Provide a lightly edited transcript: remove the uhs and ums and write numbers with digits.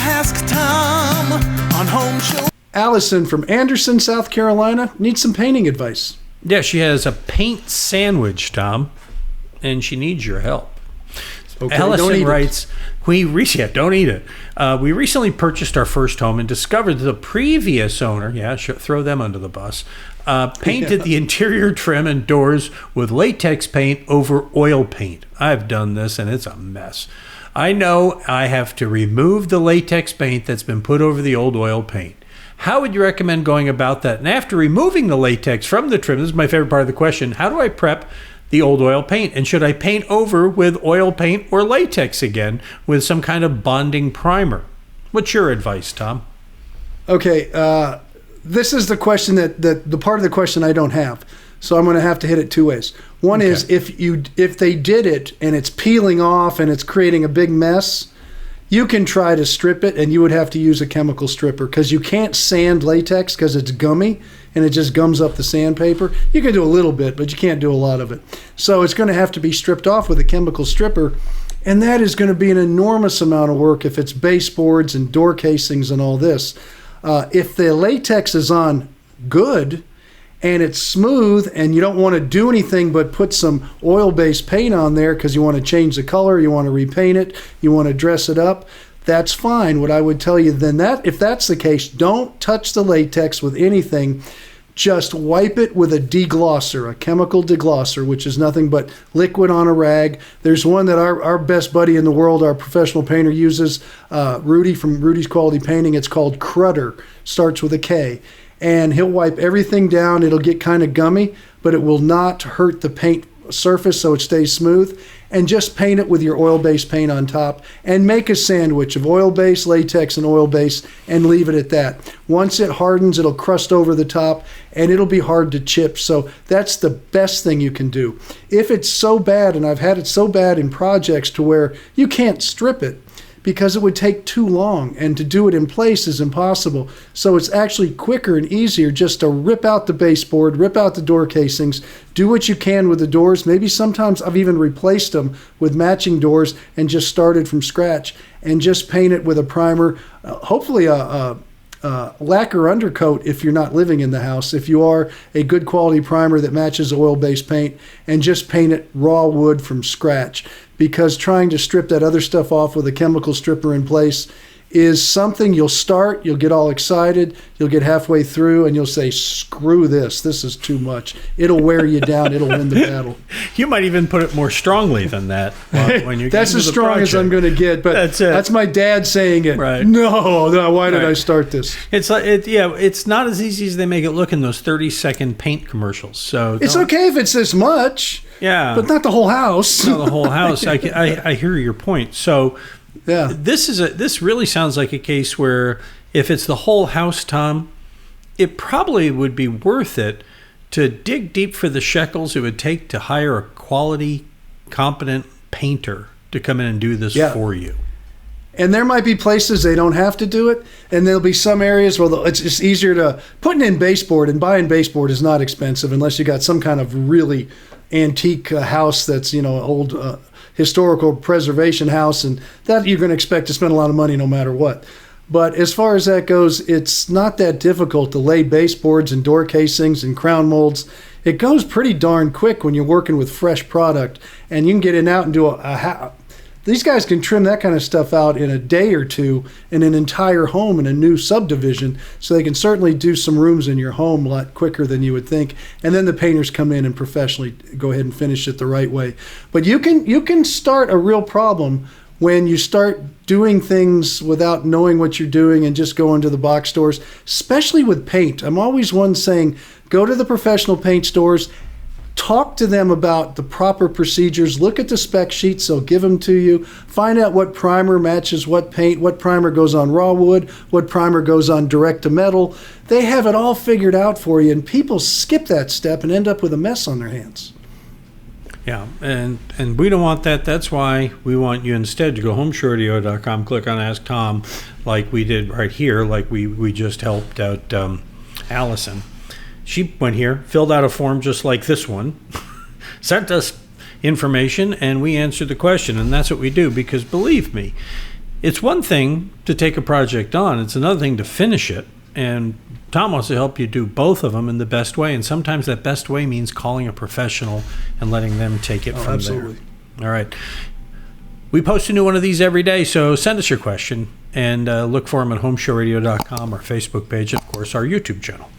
Ask Tom on Home Show. Allison from Anderson, South Carolina, needs some painting advice. Yeah, she has a paint sandwich, Tom, and she needs your help. Okay, Allison writes, don't eat it. We recently purchased our first home and discovered the previous owner, throw them under the bus, painted the interior trim and doors with latex paint over oil paint. I've done this, and it's a mess. I know I have to remove the latex paint that's been put over the old oil paint. How would you recommend going about that? And after removing the latex from the trim, this is my favorite part of the question, how do I prep the old oil paint? And should I paint over with oil paint or latex again with some kind of bonding primer? What's your advice, Tom? Okay, this is the question that the part of the question I don't have. So I'm going to have to hit it two ways. One is if they did it and it's peeling off and it's creating a big mess, you can try to strip it, and you would have to use a chemical stripper because you can't sand latex because it's gummy and it just gums up the sandpaper. You can do a little bit, but you can't do a lot of it. So it's going to have to be stripped off with a chemical stripper, and that is going to be an enormous amount of work if it's baseboards and door casings and all this. If the latex is on good and it's smooth and you don't want to do anything but put some oil-based paint on there because you want to change the color, you want to repaint it, you want to dress it up, that's fine. What I would tell you then, that if that's the case, don't touch the latex with anything. Just wipe it with a deglosser, a chemical deglosser, which is nothing but liquid on a rag. There's one that our best buddy in the world, our professional painter, uses, Rudy from Rudy's Quality Painting. It's called Crutter, starts with a K. And he'll wipe everything down. It'll get kind of gummy, but it will not hurt the paint surface so it stays smooth. And just paint it with your oil-based paint on top and make a sandwich of oil-based, latex, and oil-based and leave it at that. Once it hardens, it'll crust over the top and it'll be hard to chip. So that's the best thing you can do. If it's so bad, and I've had it so bad in projects to where you can't strip it, because it would take too long, and to do it in place is impossible. So it's actually quicker and easier just to rip out the baseboard, rip out the door casings, do what you can with the doors. Maybe sometimes I've even replaced them with matching doors and just started from scratch and just paint it with a primer, hopefully a lacquer undercoat if you're not living in the house. If you are, a good quality primer that matches oil-based paint, and just paint it raw wood from scratch. Because trying to strip that other stuff off with a chemical stripper in place is something you'll start, you'll get all excited, you'll get halfway through, and you'll say, screw this is too much. It'll wear you down, it'll win the battle. You might even put it more strongly than that when you That's as strong as I'm going to get, but that's my dad saying it. Right. No, why did I start this? It's like it's not as easy as they make it look in those 30-second paint commercials. So it's okay if it's this much. Yeah. But not the whole house. Not the whole house. I hear your point. So yeah, this really sounds like a case where if it's the whole house, Tom, it probably would be worth it to dig deep for the shekels it would take to hire a quality, competent painter to come in and do this for you. And there might be places they don't have to do it, and there'll be some areas where it's just easier to putting in baseboard, and buying baseboard is not expensive unless you got some kind of really antique house that's old historical preservation house, and that you're going to expect to spend a lot of money no matter what. But as far as that goes, it's not that difficult to lay baseboards and door casings and crown molds. It goes pretty darn quick when you're working with fresh product, and you can get in out and do these guys can trim that kind of stuff out in a day or two in an entire home in a new subdivision, so they can certainly do some rooms in your home a lot quicker than you would think. And then the painters come in and professionally go ahead and finish it the right way. But you can start a real problem when you start doing things without knowing what you're doing and just going to the box stores, especially with paint. I'm always one saying, go to the professional paint stores, talk to them about the proper procedures, look at the spec sheets, they'll give them to you, find out what primer matches what paint, what primer goes on raw wood, what primer goes on direct to metal. They have it all figured out for you, and people skip that step and end up with a mess on their hands. Yeah, and we don't want that. That's why we want you instead to go HomeShowRadio.com, click on Ask Tom, like we did right here, like we just helped out Allison. She went here, filled out a form just like this one, sent us information, and we answered the question. And that's what we do, because believe me, It's one thing to take a project on. It's another thing to finish it. And Tom wants to help you do both of them in the best way. And sometimes that best way means calling a professional and letting them take it from absolutely. there. All right. We post a new one of these every day, so send us your question and look for them at HomeShowRadio.com, our Facebook page, and, of course, our YouTube channel.